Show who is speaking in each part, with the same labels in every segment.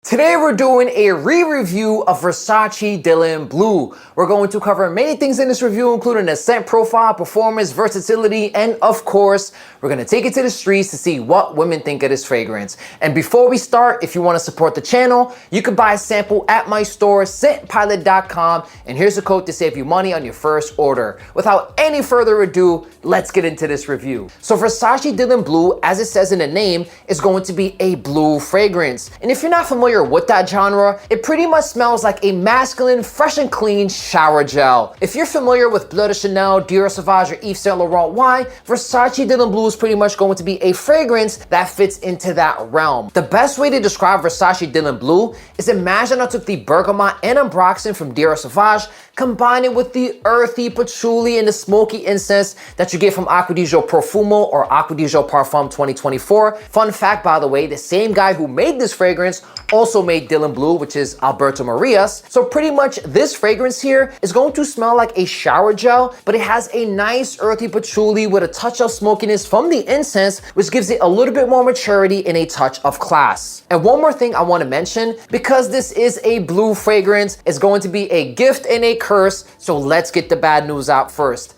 Speaker 1: Today we're doing a re-review of Versace Dylan Blue. We're going to cover many things in this review, including the scent profile, performance, versatility, and of course, we're gonna take it to the streets to see what women think of this fragrance. And before we start, if you wanna support the channel, you can buy a sample at my store, scentpilot.com, and here's a code to save you money on your first order. Without any further ado, let's get into this review. So Versace Dylan Blue, as it says in the name, is going to be a blue fragrance. And if you're not familiar with that genre, it pretty much smells like a masculine, fresh and clean shower gel. If you're familiar with Bleu de Chanel, Dior Sauvage, or Yves Saint Laurent Wine, Versace Dylan Blue is pretty much going to be a fragrance that fits into that realm. The best way to describe Versace Dylan Blue is imagine I took the bergamot and ambroxan from Dior Sauvage, combine it with the earthy patchouli and the smoky incense that you get from Acqua di Gio Profumo or Acqua di Gio Parfum 2024. Fun fact, by the way, the same guy who made this fragrance also made Dylan Blue, which is Alberto Marias. So pretty much this fragrance here is going to smell like a shower gel, but it has a nice earthy patchouli with a touch of smokiness from the incense, which gives it a little bit more maturity and a touch of class. And one more thing I want to mention, because this is a blue fragrance, it's going to be a gift and a curse, so let's get the bad news out first.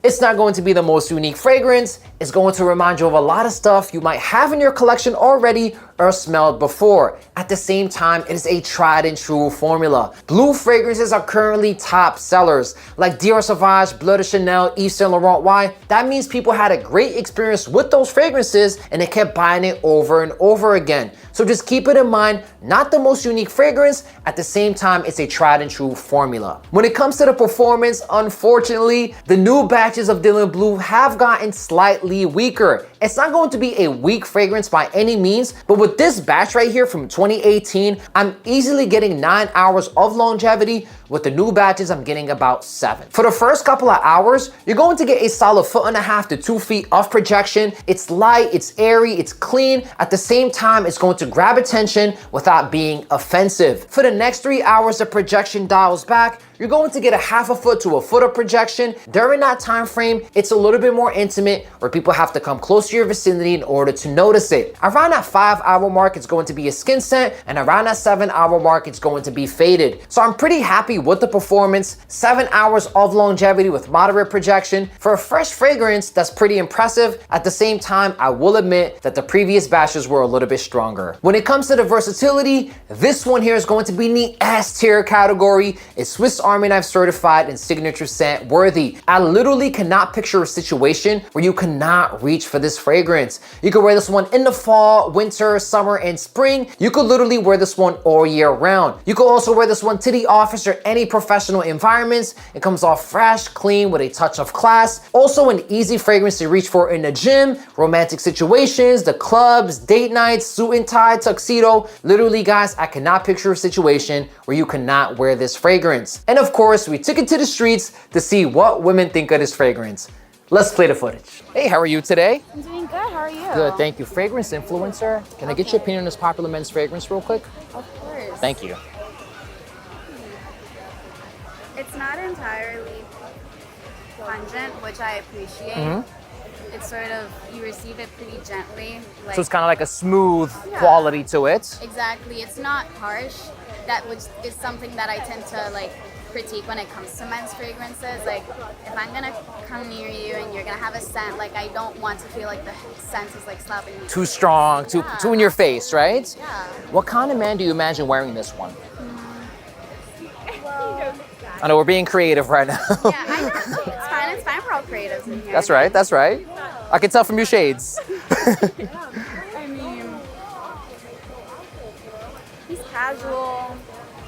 Speaker 1: It's not going to be the most unique fragrance. It's going to remind you of a lot of stuff you might have in your collection already or smelled before. At the same time, it is a tried and true formula. Blue fragrances are currently top sellers, like Dior Sauvage, Bleu de Chanel, Yves Saint Laurent Wine. That means people had a great experience with those fragrances and they kept buying it over and over again. So just keep it in mind, not the most unique fragrance, at the same time, it's a tried and true formula. When it comes to the performance, unfortunately, the new batches of Dylan Blue have gotten slightly weaker. It's not going to be a weak fragrance by any means, but with this batch right here from 2018, I'm easily getting 9 hours of longevity. With the new batches, I'm getting about 7. For the first couple of hours, you're going to get a solid 1.5 to 2 feet of projection. It's light, it's airy, it's clean. At the same time, it's going to grab attention without being offensive. For the next 3 hours, the projection dials back. You're going to get a 1/2 foot to 1 foot of projection. During that time frame, it's a little bit more intimate where people have to come close to your vicinity in order to notice it. Around that 5-hour mark, it's going to be a skin scent, and around that 7-hour mark, it's going to be faded. So I'm pretty happy with the performance. 7 hours of longevity with moderate projection. For a fresh fragrance, that's pretty impressive. At the same time, I will admit that the previous batches were a little bit stronger. When it comes to the versatility, this one here is going to be in the S tier category. It's Swiss Army Knife certified and signature scent worthy. I literally cannot picture a situation where you cannot reach for this fragrance. You could wear this one in the fall, winter, summer, and spring. You could literally wear this one all year round. You could also wear this one to the office or any professional environments. It comes off fresh, clean, with a touch of class. Also an easy fragrance to reach for in the gym, romantic situations, the clubs, date nights, suit and tie, tuxedo. Literally, guys, I cannot picture a situation where you cannot wear this fragrance. And of course, we took it to the streets to see what women think of this fragrance. Let's play the footage. Hey, how are you today?
Speaker 2: I'm doing good, how are you?
Speaker 1: Good, thank you. Fragrance influencer. Can I get your opinion on this popular men's fragrance real quick?
Speaker 2: Of course.
Speaker 1: Thank you.
Speaker 2: It's not entirely pungent, which I appreciate. It's sort of, you receive it pretty gently. Like,
Speaker 1: So it's kind of like a smooth quality to it.
Speaker 2: exactly, it's not harsh. That which is something that I tend to like critique when it comes to men's fragrances. Like, if I'm gonna come near you and you're gonna have a scent, like I don't want to feel like the scent is like slapping me.
Speaker 1: Too strong, too in your face, right?
Speaker 2: Yeah.
Speaker 1: What kind of man do you imagine wearing this one? I know we're being creative right now.
Speaker 2: Yeah, I know. It's fine for all creatives in here.
Speaker 1: That's right, that's right. I can tell from your shades.
Speaker 2: I mean, he's casual.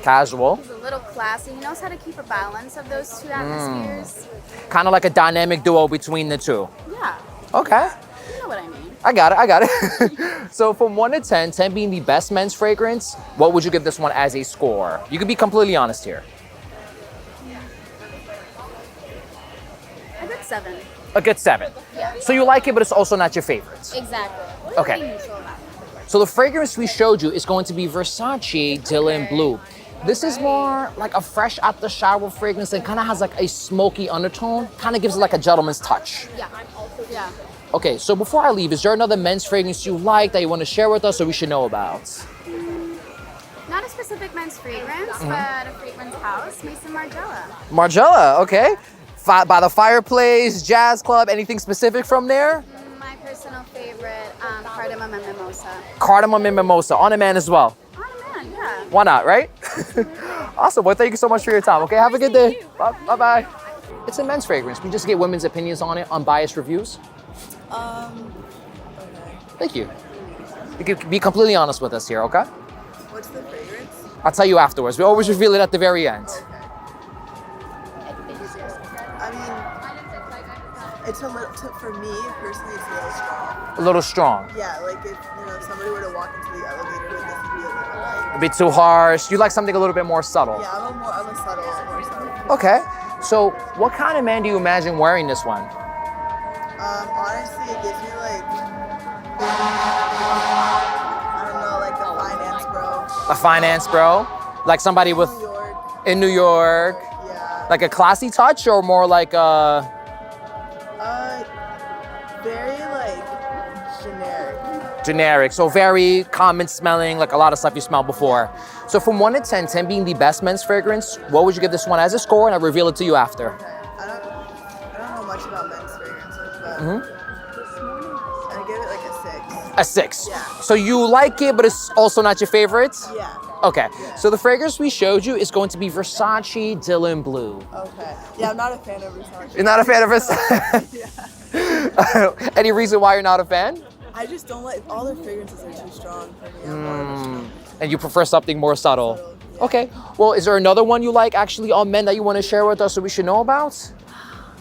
Speaker 1: Casual.
Speaker 2: He's a little classy. He knows how to keep a balance of those two atmospheres.
Speaker 1: Kind of like a dynamic duo between the two.
Speaker 2: Yeah,
Speaker 1: Okay.
Speaker 2: you know what I mean.
Speaker 1: I got it. So from 1 to 10, 10 being the best men's fragrance, what would you give this one as a score? You can be completely honest here.
Speaker 2: A good 7.
Speaker 1: A good 7.
Speaker 2: Yeah.
Speaker 1: So you like it, but it's also not your favorite.
Speaker 2: Exactly.
Speaker 1: Okay.
Speaker 2: Pretty neutral about it.
Speaker 1: So the fragrance we showed you is going to be Versace Dylan Blue. This is more like a fresh out the shower fragrance and kind of has like a smoky undertone. Kind of gives it like a gentleman's touch.
Speaker 2: Yeah. Yeah.
Speaker 1: Okay, so before I leave, is there another men's fragrance you like that you want to share with us or we should know about?
Speaker 2: specific men's fragrance, but at a fragrance house, Mason Margiela.
Speaker 1: Margiela, okay. By the fireplace, jazz club, anything specific from there?
Speaker 2: My personal favorite, cardamom and mimosa.
Speaker 1: Cardamom and mimosa, on a man as well.
Speaker 2: On a man, yeah.
Speaker 1: Why not, right? Awesome. Well, thank you so much for your time. Okay, have a good day. Bye-bye. It's a men's fragrance. We just get women's opinions on it, unbiased reviews.
Speaker 3: Okay.
Speaker 1: Thank you. You can be completely honest with us here, okay?
Speaker 3: What's the fragrance?
Speaker 1: I'll tell you afterwards. We always reveal it at the very end.
Speaker 3: I mean, it's a little, for me personally, it's a little strong.
Speaker 1: A little strong.
Speaker 3: Yeah, like if, somebody were to walk into the elevator with this, would be a little like...
Speaker 1: A bit too harsh. You like something a little bit more subtle.
Speaker 3: Yeah, I'm a subtle, more subtle.
Speaker 1: Okay. So what kind of man do you imagine wearing this one?
Speaker 3: Honestly, it gives me like, I don't know, like a finance bro.
Speaker 1: A finance bro? Like somebody with...
Speaker 3: New York.
Speaker 1: In New York?
Speaker 3: Yeah.
Speaker 1: Like a classy touch or more like a...
Speaker 3: Very like generic.
Speaker 1: Generic, so very common smelling, like a lot of stuff you smelled before. So from 1 to 10, 10 being the best men's fragrance, what would you give this one as a score? And I'll reveal it to you after.
Speaker 3: Okay. I don't know much about men's fragrances, but I give it like a 6.
Speaker 1: A 6.
Speaker 3: Yeah.
Speaker 1: So you like it, but it's also not your favorite?
Speaker 3: Yeah.
Speaker 1: Okay, so the fragrance we showed you is going to be Versace Dylan Blue.
Speaker 3: Okay. Yeah, I'm not a fan of Versace.
Speaker 1: You're not a fan of Versace?
Speaker 3: Yeah.
Speaker 1: Any reason why you're not a fan?
Speaker 3: I just don't like, all their fragrances are too strong for me. I'm more of a strong
Speaker 1: And you prefer something more subtle?
Speaker 3: subtle, yeah.
Speaker 1: Okay, well, is there another one you like actually on men that you want to share with us that we should know about?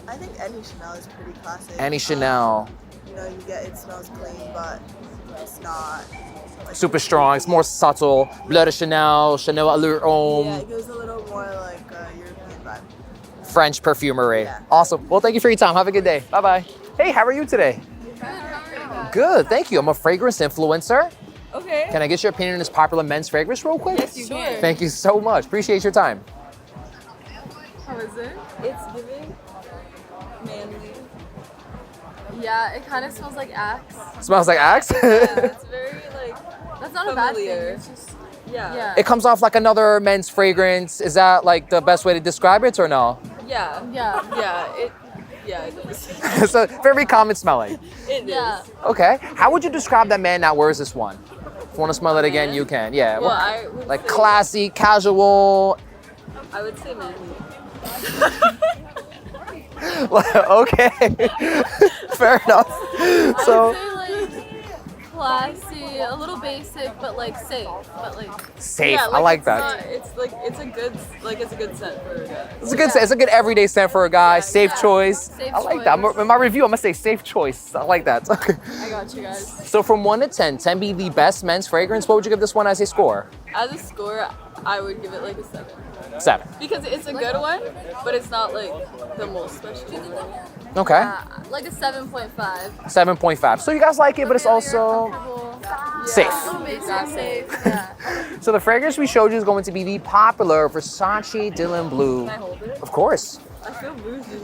Speaker 3: I think any Chanel is pretty classic.
Speaker 1: Any Chanel.
Speaker 3: It smells clean, but it's not like,
Speaker 1: Super strong, it's more subtle. Bleu de Chanel, Chanel Allure Homme,
Speaker 3: Yeah, it goes a little more like European vibe.
Speaker 1: French perfumery.
Speaker 3: Yeah.
Speaker 1: Awesome. Well, thank you for your time. Have a good day. Bye-bye. Hey, how are you today? Good, thank you. I'm a fragrance influencer.
Speaker 3: Okay.
Speaker 1: Can I get your opinion on this popular men's fragrance real quick?
Speaker 3: Yes, you can.
Speaker 1: Thank you so much. Appreciate your time.
Speaker 4: How is it?
Speaker 3: It's giving manly.
Speaker 4: Yeah, it kind of smells like Axe.
Speaker 1: Smells like Axe?
Speaker 3: It's very like
Speaker 4: That's not a bad thing.
Speaker 3: familiar.
Speaker 4: It's just,
Speaker 3: Yeah.
Speaker 4: yeah.
Speaker 1: It comes off like another men's fragrance. Is that like the best way to describe it or no?
Speaker 3: Yeah.
Speaker 4: Yeah.
Speaker 3: Yeah, it is.
Speaker 1: So very common smelling.
Speaker 3: It is.
Speaker 4: Yeah.
Speaker 1: Okay. How would you describe that man that wears this one? If you want to smell it again, you can. Yeah.
Speaker 3: Well, I would
Speaker 1: Like
Speaker 3: say,
Speaker 1: classy, casual.
Speaker 3: I would say manly.
Speaker 1: Okay. Fair enough. So
Speaker 4: I would say like classy, a little basic, but like safe. But like
Speaker 1: safe.
Speaker 3: Yeah,
Speaker 1: I like
Speaker 3: it's
Speaker 1: that.
Speaker 3: not- it's a good scent for a guy.
Speaker 1: It's a good everyday scent for a guy. Safe
Speaker 4: yeah.
Speaker 1: choice.
Speaker 4: Safe
Speaker 1: I like that.
Speaker 4: choice.
Speaker 1: In my review, I'm gonna say safe choice. I like that.
Speaker 3: I got you guys.
Speaker 1: So from 1 to 10, 10 being the best men's fragrance, what would you give this one as a score?
Speaker 3: As a score, I would give it like a 7.
Speaker 1: 7.
Speaker 3: Because it's a good one, but it's not like the most special one.
Speaker 1: Okay.
Speaker 4: like a 7.5.
Speaker 1: 7.5. So you guys like it, but it's also safe.
Speaker 4: A little basic, safe. Yeah.
Speaker 1: So the fragrance we showed you is going to be the popular Versace Dylan Blue.
Speaker 3: Can I hold it?
Speaker 1: Of course.
Speaker 3: I feel bougie.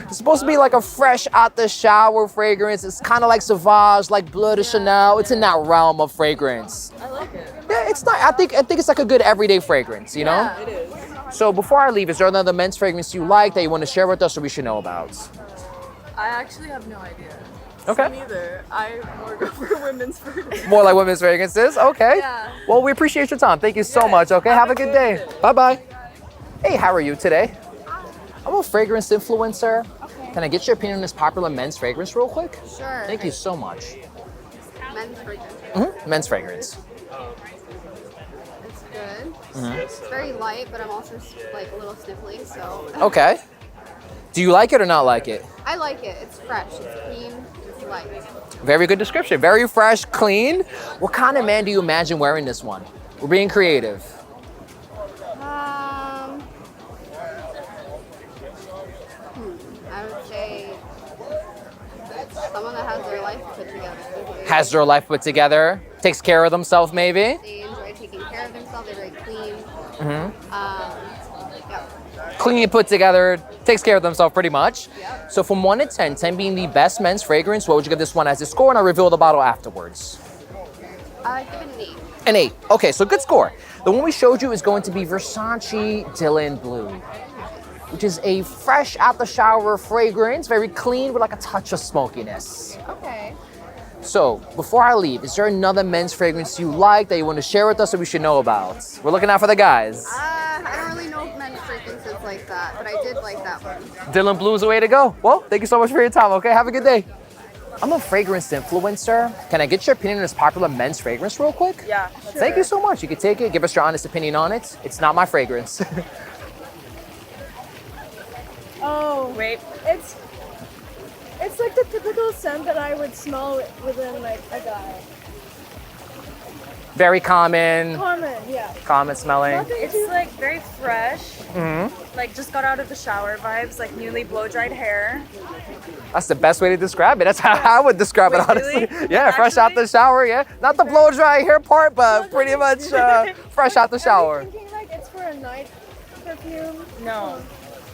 Speaker 1: It's supposed to be like a fresh out the shower fragrance. It's kind of like Sauvage, like Bleu de Chanel. It's in that realm of fragrance.
Speaker 3: I like it.
Speaker 1: Yeah, it's not. I think it's like a good everyday fragrance, you know?
Speaker 3: Yeah, it is.
Speaker 1: So before I leave, is there another men's fragrance you like that you want to share with us or we should know about?
Speaker 4: I actually have no idea.
Speaker 1: Okay.
Speaker 3: Neither. I more go for women's fragrance.
Speaker 1: More like women's fragrances? Okay.
Speaker 4: Yeah.
Speaker 1: Well, we appreciate your time. Thank you so much. Okay, have a good day. Bye-bye. Hey, how are you today? I'm a fragrance influencer.
Speaker 2: Okay.
Speaker 1: Can I get your opinion on this popular men's fragrance real quick?
Speaker 2: Sure.
Speaker 1: Thank you so much.
Speaker 2: Men's fragrance.
Speaker 1: Men's fragrance.
Speaker 2: It's good. It's very light, but I'm also like a little sniffly, so.
Speaker 1: Okay. Do you like it or not like it?
Speaker 2: I like it. It's fresh. It's clean. It's light.
Speaker 1: Very good description. Very fresh, clean. What kind of man do you imagine wearing this one? We're being creative.
Speaker 2: I would say someone that has their life put together.
Speaker 1: Has their life put together, takes care of themselves maybe.
Speaker 2: They enjoy taking care of themselves. They're very clean.
Speaker 1: Mm-hmm.
Speaker 2: Yeah.
Speaker 1: Clean, put together, takes care of themselves pretty much.
Speaker 2: Yep.
Speaker 1: So from 1 to 10, 10 being the best men's fragrance, what would you give this one as a score? And I'll reveal the bottle afterwards.
Speaker 2: Give it an
Speaker 1: An 8. Okay, so good score. The one we showed you is going to be Versace Dylan Blue, which is a fresh out the shower fragrance, very clean with like a touch of smokiness.
Speaker 3: Okay.
Speaker 1: So, before I leave, is there another men's fragrance you like that you want to share with us that we should know about? We're looking out for the guys.
Speaker 2: I don't really know men's fragrances like that, but I did like that one.
Speaker 1: Dylan Blue is the way to go. Well, thank you so much for your time, okay? Have a good day. I'm a fragrance influencer. Can I get your opinion on this popular men's fragrance real quick?
Speaker 3: Yeah.
Speaker 1: Thank you so much. You can take it, give us your honest opinion on it. It's not my fragrance.
Speaker 3: Oh,
Speaker 5: Wait.
Speaker 3: It's like the typical scent that I would smell within like a guy.
Speaker 1: Very common,
Speaker 3: Common, yeah.
Speaker 1: common smelling.
Speaker 3: Nothing
Speaker 5: It's
Speaker 3: too-
Speaker 5: like very fresh. Like just got out of the shower vibes, like newly blow dried hair.
Speaker 1: That's the best way to describe it. That's how I would describe it,
Speaker 5: Wait,
Speaker 1: honestly.
Speaker 5: really?
Speaker 1: Yeah, fresh out the shower, yeah. Not the blow dry hair part, but pretty much fresh out the
Speaker 3: Are
Speaker 1: shower.
Speaker 3: you thinking like it's for a night perfume?
Speaker 5: No.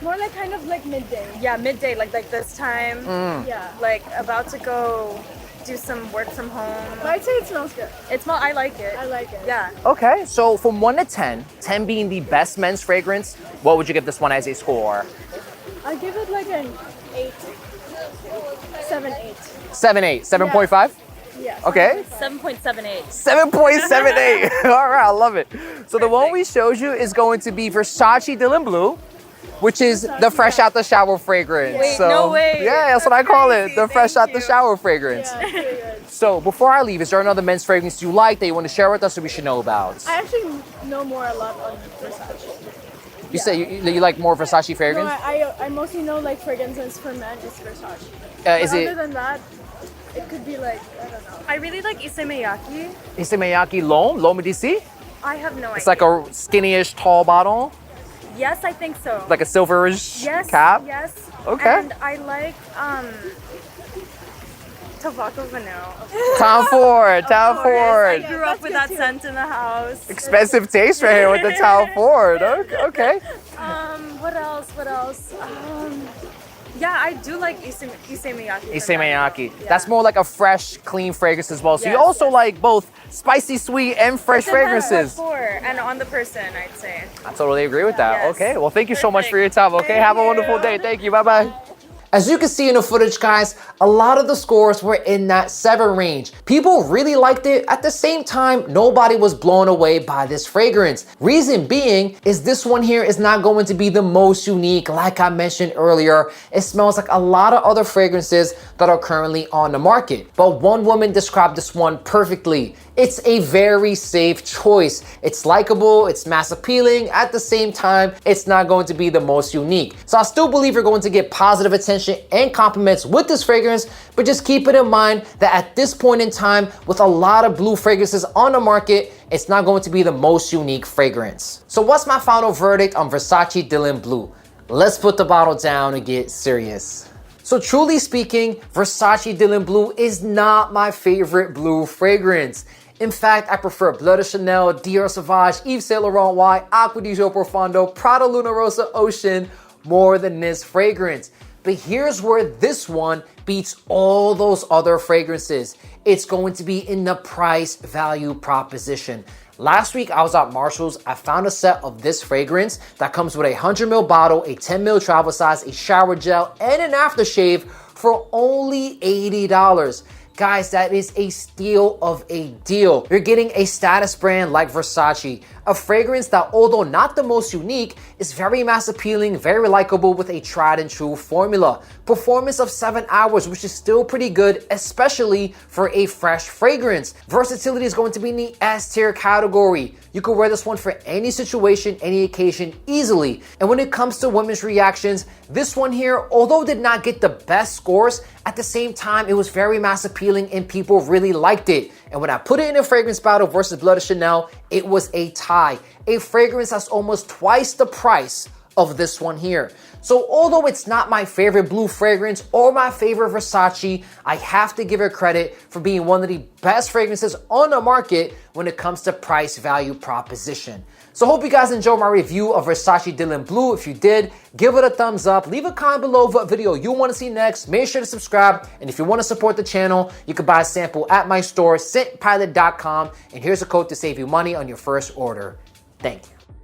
Speaker 3: More like kind of like midday.
Speaker 5: Yeah, midday, like this time.
Speaker 3: Yeah.
Speaker 5: Like about to go do some work from home.
Speaker 3: But I'd say it smells good.
Speaker 5: I like it.
Speaker 3: I like it.
Speaker 5: Yeah.
Speaker 1: Okay, so from 1 to 10, 10 being the best men's fragrance, what would you give this one as a score?
Speaker 3: I give it like an 8. 7, 8.
Speaker 1: 7, 8, 7.5?
Speaker 3: Yeah.
Speaker 1: Okay.
Speaker 5: 7.78.
Speaker 1: 7.78. All right, I love it. So the one we showed you is going to be Versace Dylan Blue, which is the fresh out the shower fragrance.
Speaker 5: Wait,
Speaker 1: so,
Speaker 5: no way.
Speaker 1: Yeah, that's what I call it,
Speaker 5: Crazy.
Speaker 1: the fresh
Speaker 5: Thank
Speaker 1: out the
Speaker 5: you.
Speaker 1: shower fragrance.
Speaker 3: Yeah, it's really good.
Speaker 1: So before I leave, is there another men's fragrance you like that you want to share with us or we should know about?
Speaker 3: I actually know a lot on Versace.
Speaker 1: You say you like more Versace
Speaker 3: No,
Speaker 1: fragrance?
Speaker 3: I mostly know like fragrances for men is Versace.
Speaker 1: Is
Speaker 3: But
Speaker 1: it
Speaker 3: other than that, it could be like, I don't know.
Speaker 5: I really like Issey Miyake.
Speaker 1: Issey Miyake L'Homme DC?
Speaker 5: I have no idea.
Speaker 1: It's like a skinny-ish tall bottle,
Speaker 5: Yes, I think so.
Speaker 1: like a silverish
Speaker 5: yes,
Speaker 1: cap.
Speaker 5: Yes.
Speaker 1: Okay.
Speaker 5: And I like Tobacco Vanille.
Speaker 1: Tom Ford, Tom
Speaker 5: I
Speaker 1: Ford.
Speaker 5: grew up with that scent in the house.
Speaker 1: Expensive taste right here with the Tom Ford. Okay.
Speaker 5: What else? Yeah, I do like Issey Miyake.
Speaker 1: Issey Miyake.
Speaker 5: Yeah.
Speaker 1: That's more like a fresh, clean fragrance as well. So you
Speaker 5: Yes,
Speaker 1: also
Speaker 5: yes.
Speaker 1: like both spicy, sweet, and fresh
Speaker 5: Depends
Speaker 1: fragrances.
Speaker 5: what for and on the person, I'd say.
Speaker 1: I totally agree with that.
Speaker 5: Yes.
Speaker 1: Okay. Well, thank you so much for your
Speaker 5: Perfect.
Speaker 1: time. Okay.
Speaker 5: Thank
Speaker 1: Have a
Speaker 5: you.
Speaker 1: wonderful day. Thank you. Bye-bye. As you can see in the footage, guys, a lot of the scores were in that 7 range. People really liked it. At the same time, nobody was blown away by this fragrance. Reason being is this one here is not going to be the most unique. Like I mentioned earlier, it smells like a lot of other fragrances that are currently on the market. But one woman described this one perfectly. It's a very safe choice. It's likable, it's mass appealing. At the same time, it's not going to be the most unique. So I still believe you're going to get positive attention and compliments with this fragrance, but just keep it in mind that at this point in time, with a lot of blue fragrances on the market, it's not going to be the most unique fragrance. So what's my final verdict on Versace Dylan Blue? Let's put the bottle down and get serious. So truly speaking, Versace Dylan Blue is not my favorite blue fragrance. In fact, I prefer Bleu de Chanel, Dior Sauvage, Yves Saint Laurent White, Acqua di Gio Profondo, Prada Luna Rossa Ocean more than this fragrance. But here's where this one beats all those other fragrances. It's going to be in the price value proposition. Last week I was at Marshall's. I found a set of this fragrance that comes with a 100ml bottle, a 10ml travel size, a shower gel, and an aftershave for only $80. Guys, that is a steal of a deal. You're getting a status brand like Versace, a fragrance that, although not the most unique, is very mass appealing, very likable with a tried and true formula. Performance of 7 hours, which is still pretty good, especially for a fresh fragrance. Versatility is going to be in the S tier category. You can wear this one for any situation, any occasion easily. And when it comes to women's reactions, this one here, although did not get the best scores, at the same time, it was very mass appealing and people really liked it. And when I put it in a fragrance battle versus Bleu de Chanel, it was a tie. A fragrance that's almost twice the price of this one here. So although it's not my favorite blue fragrance or my favorite Versace, I have to give it credit for being one of the best fragrances on the market when it comes to price value proposition. So hope you guys enjoyed my review of Versace Dylan Blue. If you did, give it a thumbs up. Leave a comment below what video you want to see next. Make sure to subscribe. And if you want to support the channel, you can buy a sample at my store, scentpilot.com. And here's a code to save you money on your first order. Thank you.